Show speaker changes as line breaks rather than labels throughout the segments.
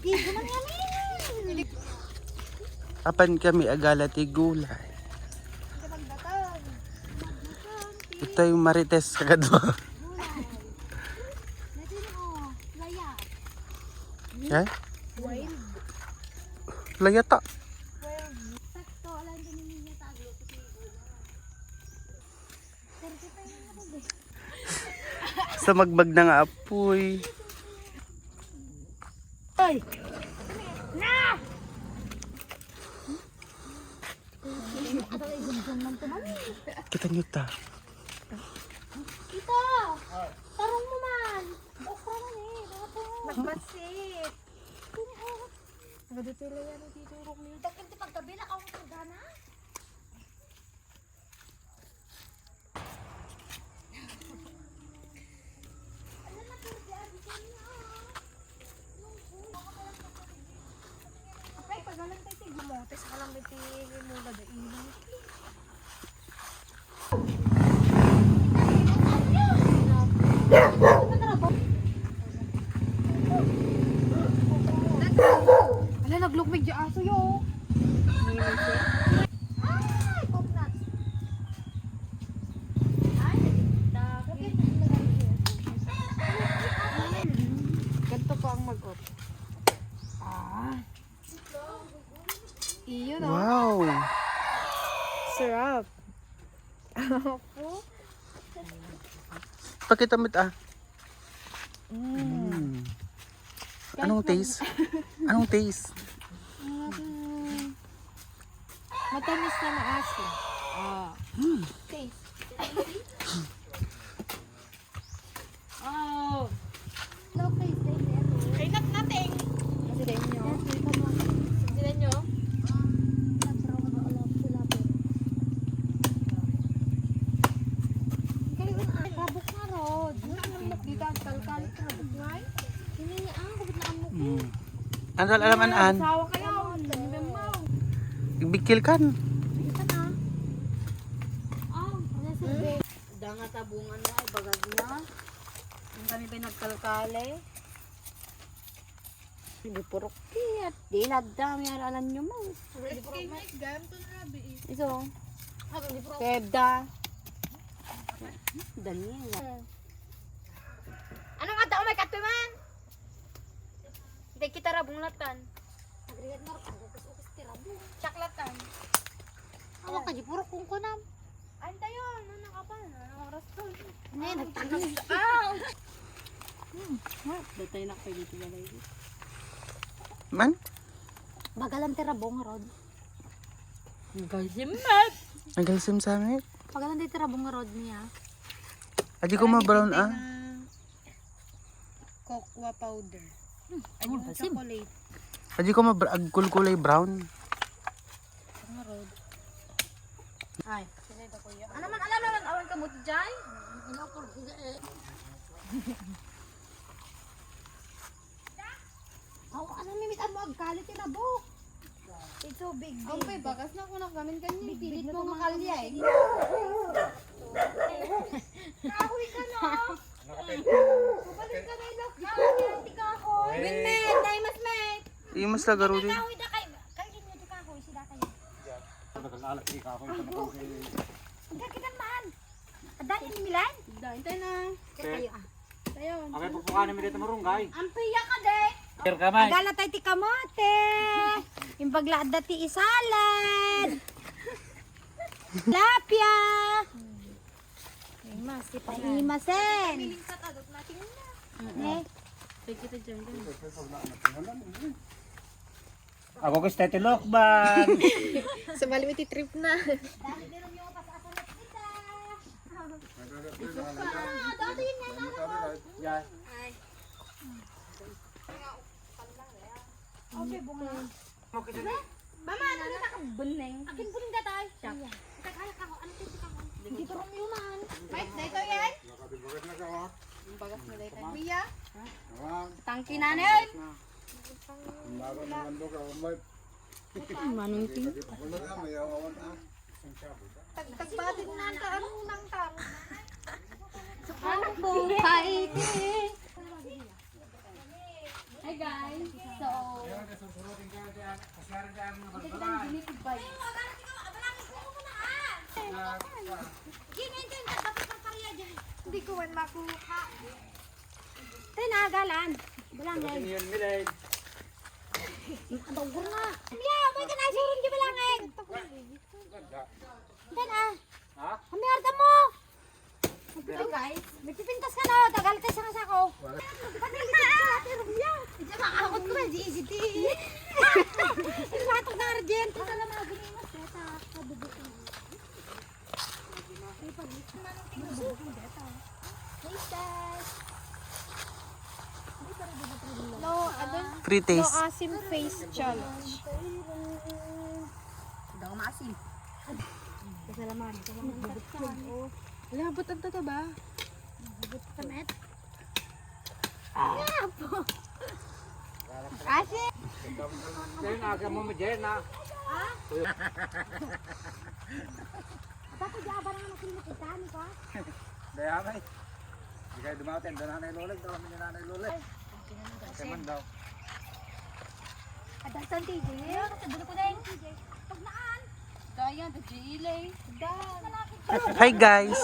Bigo man yan.
Apan kami agala ti gulay. Ito yung marites kagadwa. Eh? Layata. Sa magbag na nga apoy.
Ay! Na!
Kita nyo ta.
Ito! Tarong mo man! Okra man eh! Nagbasit! Nagadutila yan ang titurok niyo. Dagkan ti pagkabila ka akong pagana? Apay, pagalan tayo ti gumote sa kalang may ti mula da ilang. Ala, naglukmig di aso yo. Ay, coconut. Ay, bakit? Ganto po ang mag-op. Iyo no?
Wow!
Sarap. Opo.
Pakita mo ta. Anong taste? Anong taste?
Matamis na maasim. Taste. Oh. No taste din. Ay, nating. Kasi din nyo. Kasi din nyo. Kabuk nga rod. Dito ang kalkal. Kabuk nga. Hindi niya ang kabuk na amok.
Ano alam an?
Sawa kayo.
Bigkil kan.
Ito na. Ano sa danga tabungan na ay bagag na. Ang kami pa nagkalkale. Hindi purok kiyat. Di ladam yan alam nyo mo. Ito. Kebda. Dali yan. Anong ata o may katuman? Hindi kita rabong latan. Agrigat na rin. Ukis-ukis ti rabong. Chaklatan. Awa ka di purok kung kunam. Anta yun. Ano ka pa? Anong oras to? Hindi, nagtagas. Datay na kayo dito balay.
Man?
Bagalan ti rabong rod.
Gasimat!
Nagalisim sa amin.
Bagalan ti rabong rod niya.
Adi ko ma-brown
Cocoa powder.
Ano ba sim?
Chocolate.
Adi ko ma-kulkulay brown.
Ay.
Ano man alam naman awan ka mo ti jay? Aw, ano mimit mo agkalit ti rabok. Ito big.
Ampay, bakas na ko nakamin kanina. Pilit mo nga kalya eh.
Kahoy ka no? Kapalik ka na ilok. Kahoy ti kahoy.
Winmet! Day mas mate!
Imas na garo din.
Kahoy da kay. Kayo din ti kahoy sila kayo. Ang gagitan man. Adali ni Milan?
Day, tayo na.
Kayo ah.
Tayo.
Akay pupukanin mo dito marunggay.
Ampiya ka de.
Sir kamay.
Agala tayo ti kamote. Imbaglaad da ti isalad. Lapya. Imas, si paimasen. Eh,
Tayo kita dyan.
Ako gusto tayo tilokban.
Sa malimiti trip na.
dahil din yung pasasalat kita. Dati yun nga nga.
Yan.
Okay, bunga. Mama, ano na nakabuneng? Akin buning datay. Kaya ka ko, ano titi ka ko? Dito rin yuman.
Mike, dito yan? Bagas na dito. Kuya? Tangki na na yun. Manong ting. Tagbatin na ang taan ng tang.
Ang buhay.
Hi guys. So, Iwan makuha. Tinagalan. Balangay.
Yun, Milen.
Adawgur na. Yeah, may ka na surun di balangay. Tena.
Ha?
Kami arda mo. Ito guys, nagpipintas ka na. Tagal ka sa kasako. Panilis ka. Pero yeah. Diyan makakot ko. Di. Ilatok na argent. Ito lang mga giling mas. Deta. Kabubuk mo. Ay, pag-lis na nang tingubuk mo. Deta. Hey, guys.
No, ano?
Free
No
taste.
asim face challenge.
Daw maasim. Kasalaman.
Wala, butan to ba?
Tamet. Kasi.
Jen, aga mo mo, Jen, ha?
Ako diaba na natin makita ni ko.
Daya, may. Hindi kayo dumating. Doon nanay Lola. Doon kami ni nanay Lola. Kaman daw.
Adasan TJ. Kadalo ko dahil TJ. Pag naan.
Daya, the Jilay.
Hi guys.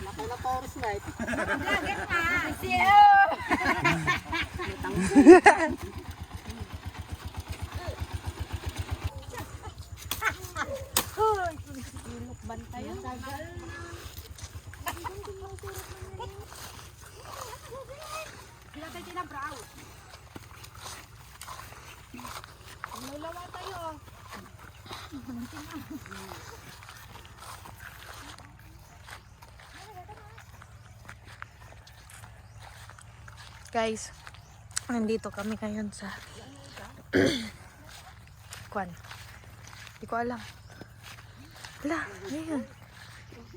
Vlogger na.
Bantayan.
Sila tayo na brow.
Nulawa tayo. Guys, nandito kami ngayon sa Kwan. Hindi ko alam. Wala, ngayon.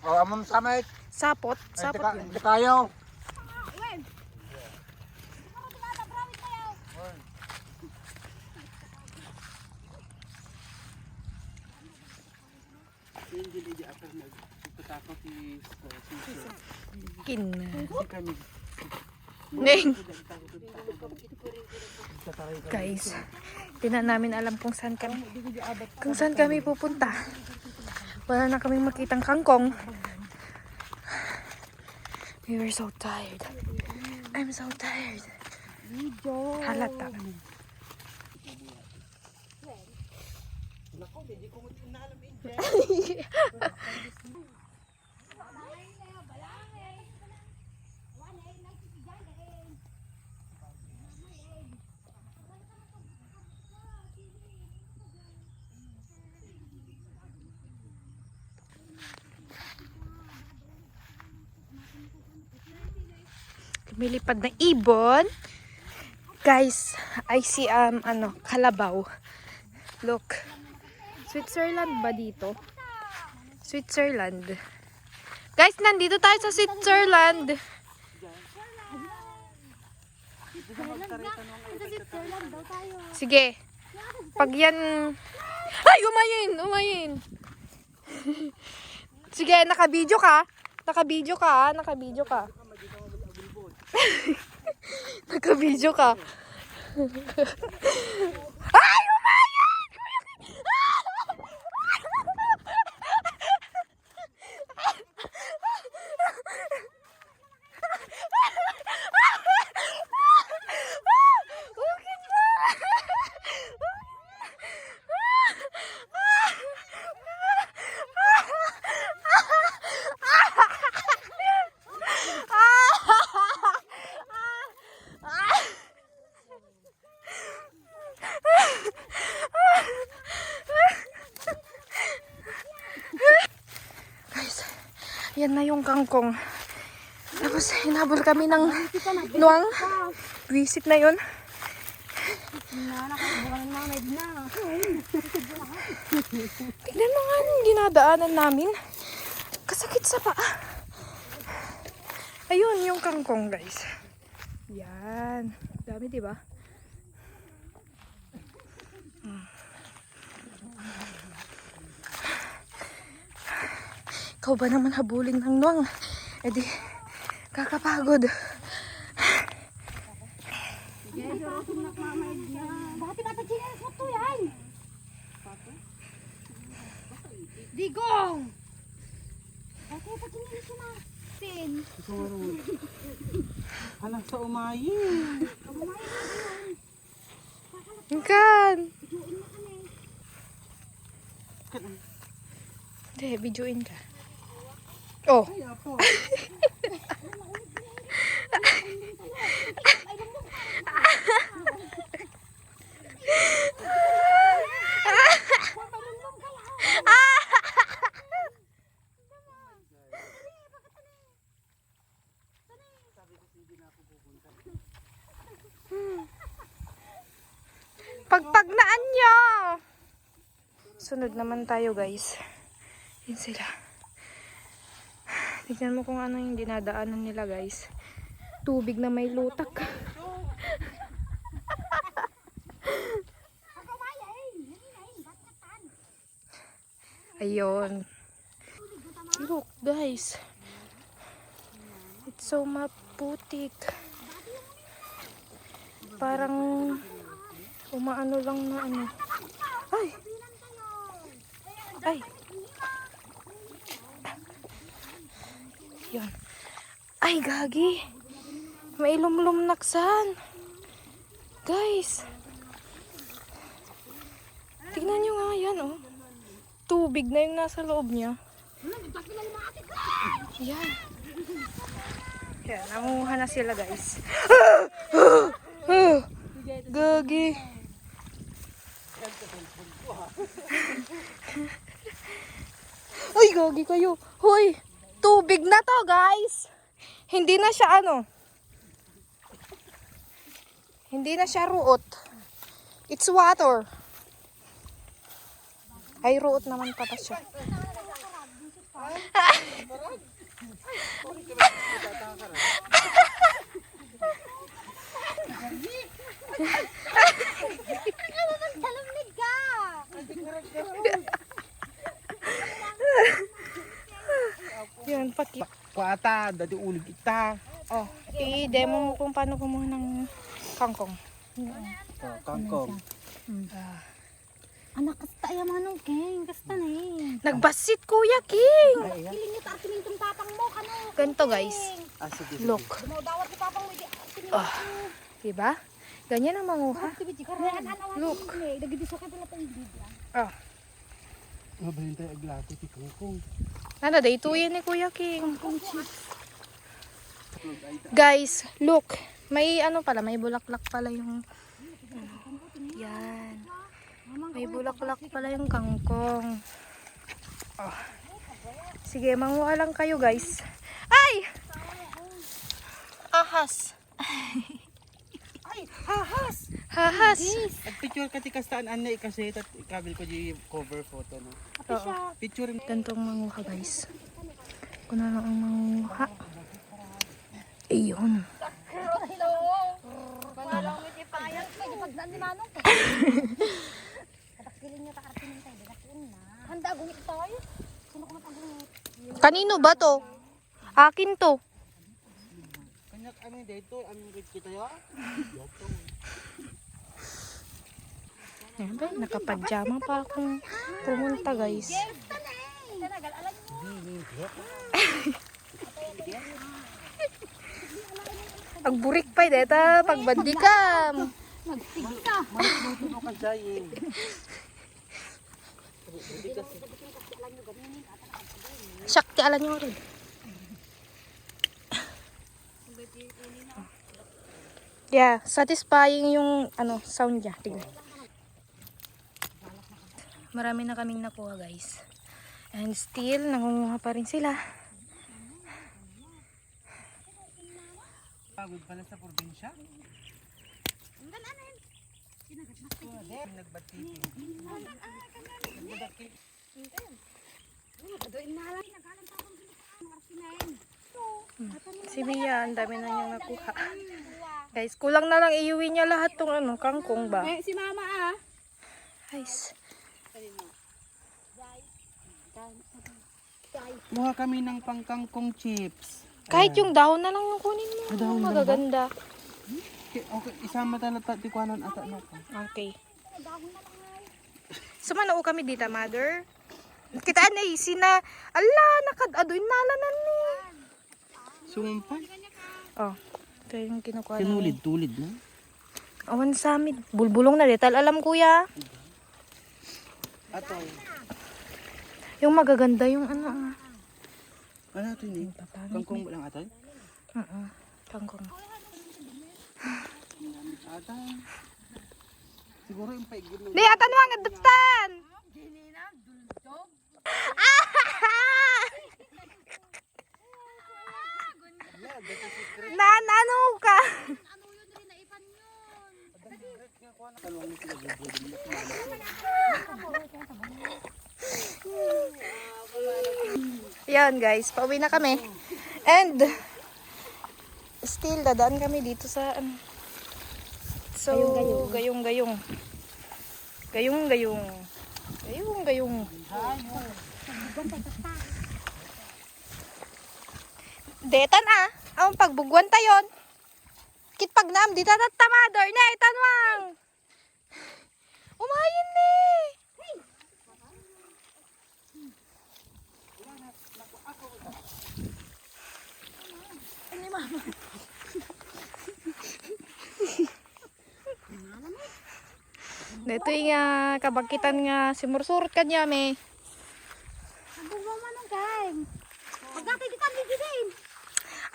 O, amon sa may.
Sapot, sapot yun.
Hindi kayo.
Kin. Neng. Guys, di na namin alam kung saan kami pupunta. Wala na kaming makitang kangkong. We were so tired. I'm so tired. Halata. Lumilipad na ibon. Guys, I see kalabaw. Look. Switzerland ba dito? Switzerland. Guys, nandito tayo sa Switzerland. Sige. Pag yan... Ay, umayin! Sige, naka-video ka. Naka-video ka. Naka-video ka. Ay, umayin! Yan na yung kangkong. Tapos hinabol kami ng nuwang. Visit na yun. Tignan mo nga yung dinadaanan namin. Kasakit sa paa. Ayun yung kangkong, guys. Yan. Dami, diba? Ikaw ba naman habulin ng nuwang? E di, kakapagod.
Bakit bata chinelas mo to yan?
Digong!
Ate, patingin siya na. Sin.
Ito nga rin. Anak sa umayin.
Kumain na yun.
Kan.
Tujuin na kami.
Hindi, videoin ka. Oh.
Ay, apo.
Pagpagnaan nyo! Sunod naman tayo, guys. Yun sila. Tignan mo kung ano yung dinadaanan nila, guys. Tubig na may lutak. Ayun. Look, guys. It's so maputik. Parang umaano lang na ano. Ay! Ay! Yun. Ay, gagi. May lumlumnaksan. Guys. Tignan nyo nga yan, oh. Tubig na yung nasa loob niya. Yan. Yan, nangunguha na sila, guys. Gagi. Ay, gagi kayo. Hoy, tubig na to, guys. Hindi na siya ano. Hindi na siya ruot. It's water. Ay, ruot naman pala siya.
Talamig ka!
Yan, pati.
Kuata, dati ulig kita.
Oh, i-demo mo kung paano kumuha ng kangkong.
Oh, kangkong.
Anak, kasta yung manong King. Kasta na eh.
Nagbasit, Kuya King!
Kiling niyo ta atin yung tapang mo. Kano?
Ganito, guys.
Ah, sige, sige.
Look.
Dumawdawat si papang mo.
Oh, diba? Ganyan ang manguha.
Look. Nagdidiso ka pala pa yung bibla.
Oh.
Mabalin tayo aglato, ti kangkong.
Ano, day tuyin ni Kuya King. Guys, look. May ano pala, may bulaklak pala yung... Yan. May bulaklak pala yung kangkong. Oh. Sige, manguha lang kayo, guys. Ay! Ahas.
Ay, hahas!
Hahas.
Picture ka ti kastaan anay kasi tat ikabil ko di cover photo no.
Oo.
Picture
Gantong manguha, guys. Kung ano ang manguha. Ayun.
Hello. Pangalang mo ti payag. Pwede pagdaan ni manong. Katakilin niyo ta kartinin tayo. Dadakin na. Handa gumit tayo. Sino ko matagumit?
Kanino ba to? Akin to.
kanyak amin dito, amin rid kita ya.
Ayan ba, nakapajama pa akong pumunta, guys. Agburik pa deta pagbandikam.
Magsigil ka.
Maluto no kasay.
Shakti alam nyo rin. Yeah, satisfying yung ano sound niya. Tingnan. Marami na kaming nakuha, guys. And still, nangunguha pa rin sila.
Pagod pala sa probinsya. Nagbatitin.
Si Mia, ang dami na niyang nakuha. Guys, kulang na lang iuwi niya lahat tong ano, kangkong ba?
Si mama ah.
Guys,
Muha kami ng pangkangkong chips.
kahit yung dahon na lang yung kunin mo.
Ah, dahon lang ba?
Magaganda.
Okay, isama talaga tikwanan ata no.
Okay. Sumano kami dito, mother?
Kita na sina. Ala, nakadadoy nalanan ni.
Sumumpan.
Oh, ito yung kinukuha namin.
Tinulid-tulid na.
Awan sa amin. Bulbulong na detal. Alam kuya.
Ato.
Yung magaganda yung ano.
Ano ito yun? Kangkong lang ito?
Kangkong.
Ata. Siguro yung paigil.
Di, atan mo ang adaptan. Ano ka? Yan guys, pauwi na kami. And still dadaan kami dito sa ano. So, gayong-gayong. Gayong-gayong. Gayong-gayong. Detan ang pagbugwan tayon. Kit pag naam dito tamador na itanwang. Umayin ni. Dito yung kabakitan nga simursurot kanya me.
Abog mo manong kay. Pagdati kita din.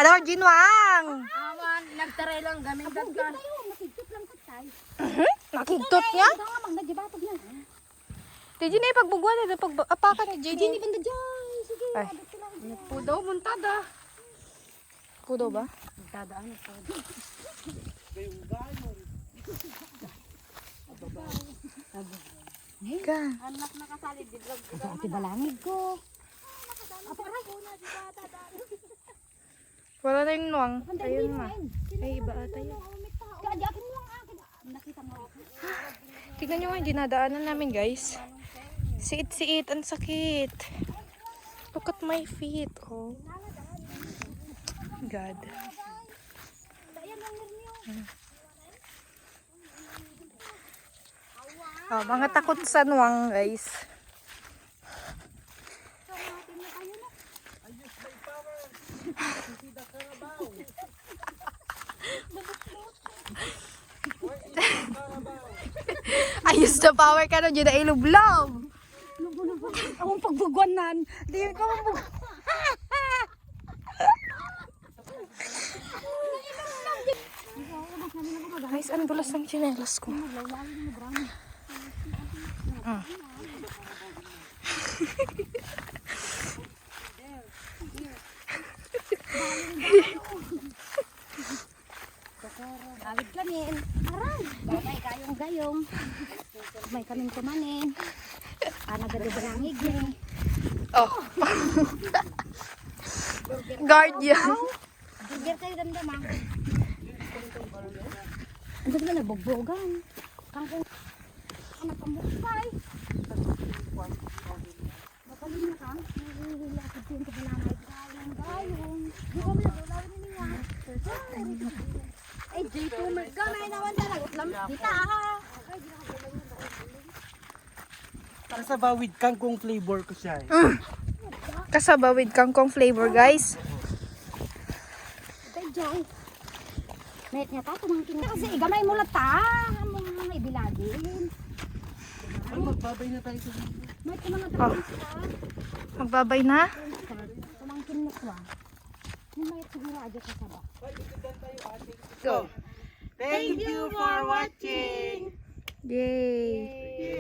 Ano ginwang?
Awan, nagtaray lang gaming dagkan.
Tayo, makigtot lang katay.
Nakigtot niya?
Ito nga mag nagibatog na.
Di na ipagbugwan na pag-apakan ni
Jini
Jenny.
banda dyan. Sige,
Ay.
abot ko lang.
Pudaw, muntada.
Kudo ba?
Muntada, ano po?
Ka.
Anak nakasalid, di vlog.
Ati balangig ko.
Wala na yung nuwang. Ayun ma. Ay, iba ata yun.
Kaya akin mo lang akin. Nakita mo ako.
Tignan nyo nga yung dinadaanan namin guys. Siit-siit, ang sakit. Look at my feet, oh. God. Oh, mga takot sa nuwang guys. Ayos na power ka na dyan na ilublob.
Akong pagbugwanan. Di yun ko magbugwan.
Guys, ang dulas ng tsinelas ko.
Awit kanin. Aray. Bagay gayong-gayong. May kaming kumanin. Nagado balangig ni.
Oh. Guardian.
Burger kayo damdamang. Ang ganda na bogbogan. Kangkong. Anak ang bukay. Makalin na ka. Nahihila ako din sa balamay. Gayong-gayong. Di ba mo nagulawin niya? Ay, J2 gamay naman talaga. Dita
Kasaba with kangkong flavor ko siya.
Kasaba with kangkong flavor, guys.
Kay Jay. Mayat niya ta, tumangkin na. Kasi gamay mo lata. Ang mga ibilagin.
Magbabay na tayo sa
Mayat ka mga tapos
Magbabay na.
tumangkin na kwa. Yung mayat siguro adyo kasaba.
Go.
Thank you for watching.
Yay.